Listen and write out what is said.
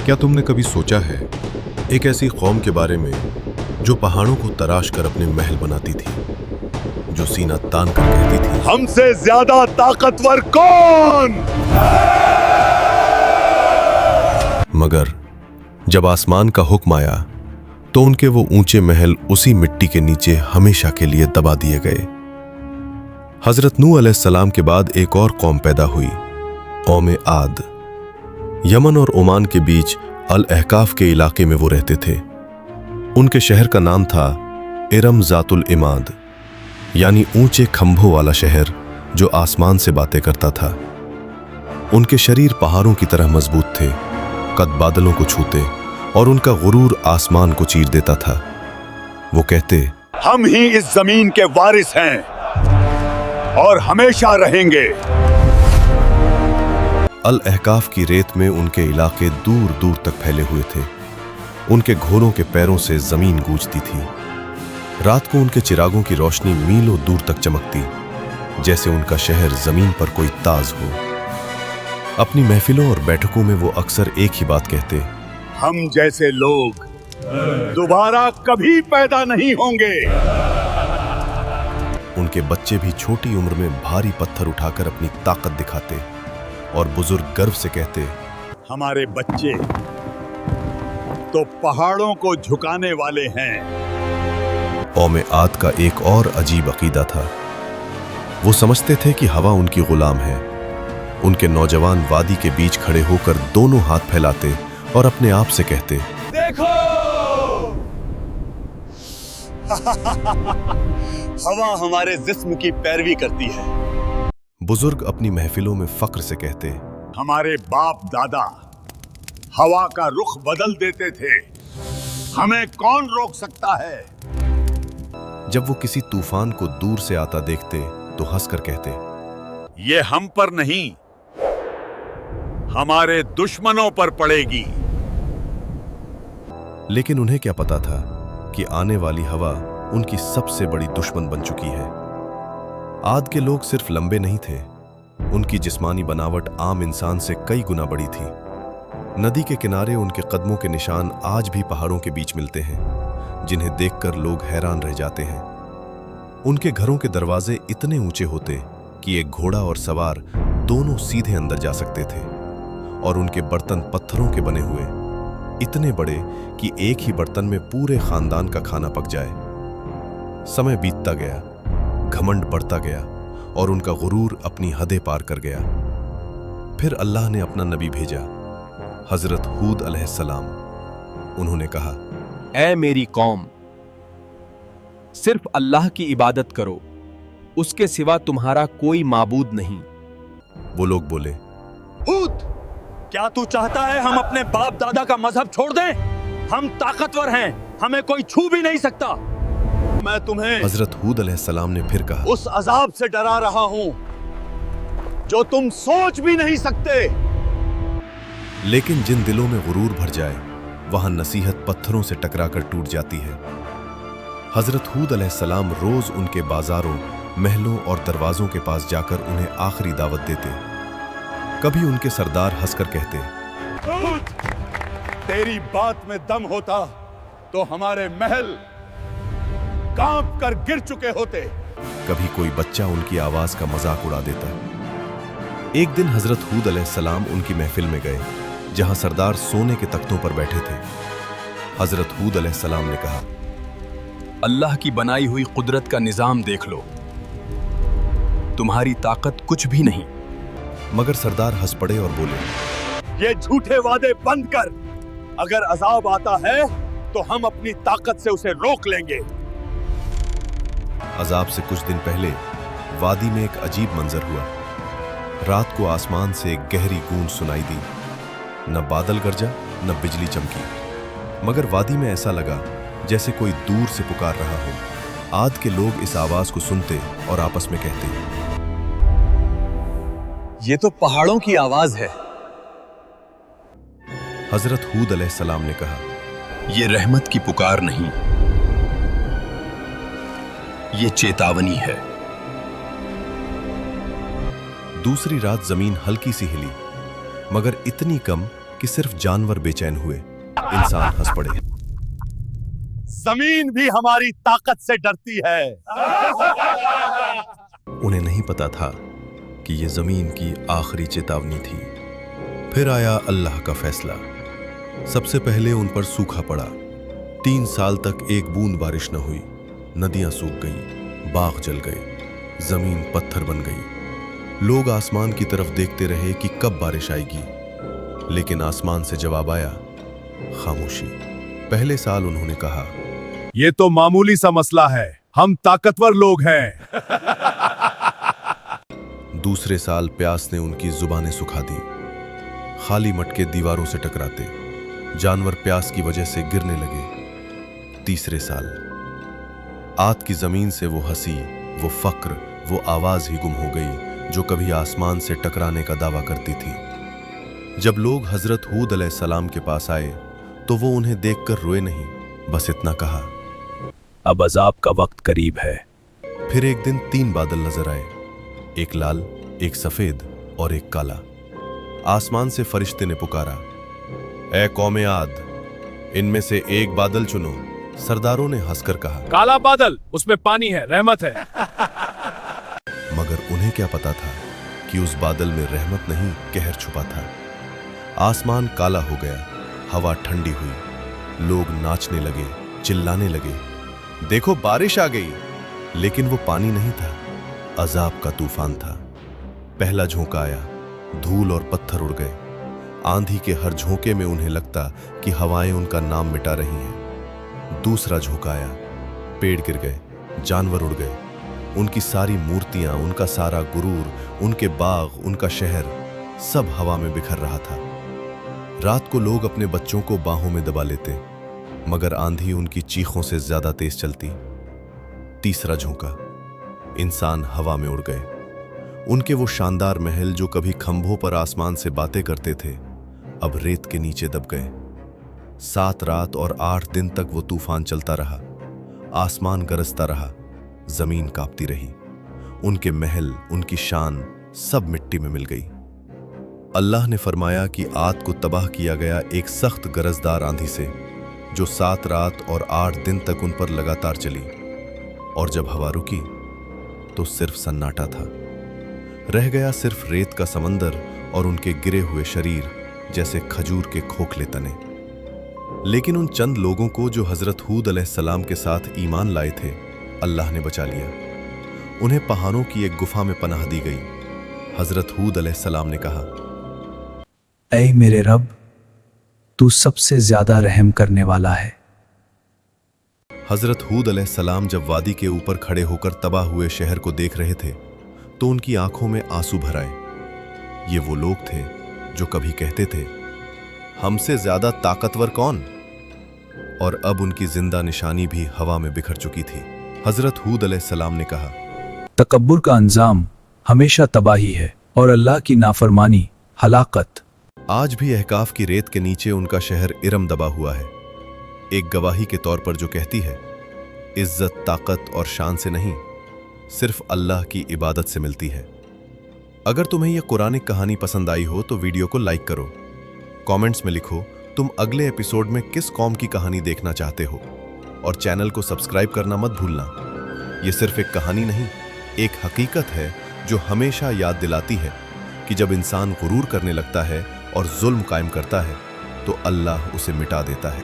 क्या तुमने कभी सोचा है एक ऐसी कौम के बारे में जो पहाड़ों को तराश कर अपने महल बनाती थी, जो सीना तान कर कहती थी, हमसे ज्यादा ताकतवर कौन? मगर जब आसमान का हुक्म आया तो उनके वो ऊंचे महल उसी मिट्टी के नीचे हमेशा के लिए दबा दिए गए। हजरत नूह अलैहिस्सलाम के बाद एक और कौम पैदा हुई, कौम आद। यमन और ओमान के बीच अल अहकाफ के इलाके में वो रहते थे। उनके शहर का नाम था इरम जातुल इमाद, यानी ऊंचे खंभों वाला शहर जो आसमान से बातें करता था। उनके शरीर पहाड़ों की तरह मजबूत थे, कद बादलों को छूते, और उनका गुरूर आसमान को चीर देता था। वो कहते, हम ही इस जमीन के वारिस हैं और हमेशा रहेंगे। अल अहकाफ की रेत में उनके इलाके दूर दूर तक फैले हुए थे। उनके घोड़ों के पैरों से जमीन गूंजती थी। रात को उनके चिरागों की रोशनी मीलों दूर तक चमकती, जैसे उनका शहर जमीन पर कोई ताज हो। अपनी महफिलों और बैठकों में वो अक्सर एक ही बात कहते, हम जैसे लोग दोबारा कभी पैदा नहीं होंगे। उनके बच्चे भी छोटी उम्र में भारी पत्थर उठाकर अपनी ताकत दिखाते और बुजुर्ग गर्व से कहते, हमारे बच्चे तो पहाड़ों को झुकाने वाले हैं। कौम आद का एक और अजीब अकीदा था। वो समझते थे कि हवा उनकी गुलाम है। उनके नौजवान वादी के बीच खड़े होकर दोनों हाथ फैलाते और अपने आप से कहते, देखो हवा हमारे जिस्म की पैरवी करती है। बुजुर्ग अपनी महफिलों में फक्र से कहते, हमारे बाप दादा हवा का रुख बदल देते थे, हमें कौन रोक सकता है? जब वो किसी तूफान को दूर से आता देखते तो हंसकर कहते, ये हम पर नहीं, हमारे दुश्मनों पर पड़ेगी। लेकिन उन्हें क्या पता था कि आने वाली हवा उनकी सबसे बड़ी दुश्मन बन चुकी है। आद के लोग सिर्फ लंबे नहीं थे, उनकी जिस्मानी बनावट आम इंसान से कई गुना बड़ी थी। नदी के किनारे उनके कदमों के निशान आज भी पहाड़ों के बीच मिलते हैं, जिन्हें देखकर लोग हैरान रह जाते हैं। उनके घरों के दरवाजे इतने ऊंचे होते कि एक घोड़ा और सवार दोनों सीधे अंदर जा सकते थे, और उनके बर्तन पत्थरों के बने हुए, इतने बड़े कि एक ही बर्तन में पूरे खानदान का खाना पक जाए। समय बीतता गया, घमंड बढ़ता गया और उनका गुरूर अपनी हदें पार कर गया। फिर अल्लाह ने अपना नबी भेजा, हजरत हूद अलैहिस्सलाम। उन्होंने कहा, ऐ मेरी कौम, सिर्फ अल्लाह की इबादत करो, उसके सिवा तुम्हारा कोई माबूद नहीं। वो लोग बोले, हूद, क्या तू चाहता है हम अपने बाप दादा का मजहब छोड़ दें? हम ताकतवर हैं, हमें कोई छू भी नहीं सकता। मैं तुम्हें हजरत हूद अलैहिस्सलाम ने फिर कहा, उस अजाब से डरा रहा हूं जो तुम सोच भी नहीं सकते। लेकिन जिन दिलों में गुरूर भर जाए, वहां नसीहत पत्थरों से टकराकर टूट जाती है। हजरत हूद अलैहिस्सलाम रोज उनके बाजारों, महलों और दरवाजों के पास जाकर उन्हें आखिरी दावत देते। कभी उनके सरदार हंसकर कहते, तेरी बात में दम होता तो हमारे महल कांप कर गिर चुके होते। कभी कोई बच्चा उनकी आवाज का मजाक उड़ा देता। एक दिन हजरत हूद अलैहिस्सलाम उनकी महफिल में गए, जहां सरदार सोने के तख्तों पर बैठे थे। हजरत हूद अलैहिस्सलाम ने कहा, अल्लाह की बनाई हुई कुदरत का निजाम देख लो, तुम्हारी ताकत कुछ भी नहीं। मगर सरदार हंस पड़े और बोले, ये झूठे वादे बंद कर। अगर अजाब आता है तो हम अपनी ताकत से उसे रोक लेंगे। अजाब से कुछ दिन पहले वादी में एक अजीब मंजर हुआ। रात को आसमान से एक गहरी गूंज सुनाई दी। न बादल गरजा, न बिजली चमकी, मगर वादी में ऐसा लगा जैसे कोई दूर से पुकार रहा हो। आद के लोग इस आवाज को सुनते और आपस में कहते, ये तो पहाड़ों की आवाज है। हजरत हूद अलैहिस्सलाम ने कहा, ये रहमत की पुकार नहीं, ये चेतावनी है। दूसरी रात जमीन हल्की सी हिली, मगर इतनी कम कि सिर्फ जानवर बेचैन हुए, इंसान हंस पड़े। जमीन भी हमारी ताकत से डरती है। उन्हें नहीं पता था कि यह जमीन की आखिरी चेतावनी थी। फिर आया अल्लाह का फैसला। सबसे पहले उन पर सूखा पड़ा। 3 साल तक एक बूंद बारिश न हुई। नदियां सूख गईं, बाग जल गए, जमीन पत्थर बन गई। लोग आसमान की तरफ देखते रहे कि कब बारिश आएगी, लेकिन आसमान से जवाब आया, खामोशी। पहले साल उन्होंने कहा, ये तो मामूली सा मसला है, हम ताकतवर लोग हैं। दूसरे साल प्यास ने उनकी जुबानें सुखा दी। खाली मटके दीवारों से टकराते, जानवर प्यास की वजह से गिरने लगे। तीसरे साल आद की जमीन से वो हंसी, वो फक्र, वो आवाज ही गुम हो गई जो कभी आसमान से टकराने का दावा करती थी। जब लोग हजरत हूद अलैहिस्सलाम के पास आए तो वो उन्हें देखकर रोए नहीं, बस इतना कहा, अब अजाब का वक्त करीब है। फिर एक दिन 3 बादल नजर आए, एक लाल, एक सफेद और एक काला। आसमान से फरिश्ते ने पुकारा, ऐ कौमे आद, इनमें से एक बादल चुनो। सरदारों ने हंसकर कहा, काला बादल, उसमें पानी है, रहमत है। मगर उन्हें क्या पता था कि उस बादल में रहमत नहीं, कहर छुपा था। आसमान काला हो गया, हवा ठंडी हुई, लोग नाचने लगे, चिल्लाने लगे, देखो बारिश आ गई। लेकिन वो पानी नहीं था, अजाब का तूफान था। पहला झोंका आया, धूल और पत्थर उड़ गए। आंधी के हर झोंके में उन्हें लगता कि हवाएं उनका नाम मिटा रही हैं। दूसरा झोंका आया, पेड़ गिर गए, जानवर उड़ गए। उनकी सारी मूर्तियां, उनका सारा गुरूर, उनके बाग, उनका शहर, सब हवा में बिखर रहा था। रात को लोग अपने बच्चों को बाहों में दबा लेते, मगर आंधी उनकी चीखों से ज्यादा तेज चलती। तीसरा झोंका, इंसान हवा में उड़ गए। उनके वो शानदार महल जो कभी खंभों पर आसमान से बातें करते थे, अब रेत के नीचे दब गए। 7 रात और 8 दिन तक वो तूफान चलता रहा। आसमान गरजता रहा, जमीन कांपती रही। उनके महल, उनकी शान सब मिट्टी में मिल गई। अल्लाह ने फरमाया कि आद को तबाह किया गया एक सख्त गरजदार आंधी से, जो 7 रात और 8 दिन तक उन पर लगातार चली। और जब हवा रुकी तो सिर्फ सन्नाटा था। रह गया सिर्फ रेत का समंदर और उनके गिरे हुए शरीर जैसे खजूर के खोखले तने। लेकिन उन चंद लोगों को जो हजरत हूद अलैहिस्सलाम के साथ ईमान लाए थे, अल्लाह ने बचा लिया। उन्हें पहाड़ों की एक गुफा में पनाह दी गई। हजरत हूद अलैहिस्सलाम ने कहा, ऐ मेरे रब, तू सबसे ज्यादा रहम करने वाला है। हजरत हूद अलैहिस्सलाम जब वादी के ऊपर खड़े होकर तबाह हुए शहर को देख रहे थे तो उनकी आंखों में आंसू भर आए। ये वो लोग थे जो कभी कहते थे, हमसे ज्यादा ताकतवर कौन? और अब उनकी जिंदा निशानी भी हवा में बिखर चुकी थी। हजरत हूद अलैहिस्सलाम ने कहा, तकब्बुर का अंजाम हमेशा तबाही है और अल्लाह की नाफरमानी हलाकत। आज भी अहकाफ की रेत के नीचे उनका शहर इरम दबा हुआ है, एक गवाही के तौर पर जो कहती है, इज्जत ताकत और शान से नहीं, सिर्फ अल्लाह की इबादत से मिलती है। अगर तुम्हें यह कुरानिक कहानी पसंद आई हो तो वीडियो को लाइक करो। कमेंट्स में लिखो तुम अगले एपिसोड में किस कौम की कहानी देखना चाहते हो, और चैनल को सब्सक्राइब करना मत भूलना। यह सिर्फ एक कहानी नहीं, एक हकीकत है जो हमेशा याद दिलाती है कि जब इंसान गुरूर करने लगता है और जुल्म कायम करता है तो अल्लाह उसे मिटा देता है।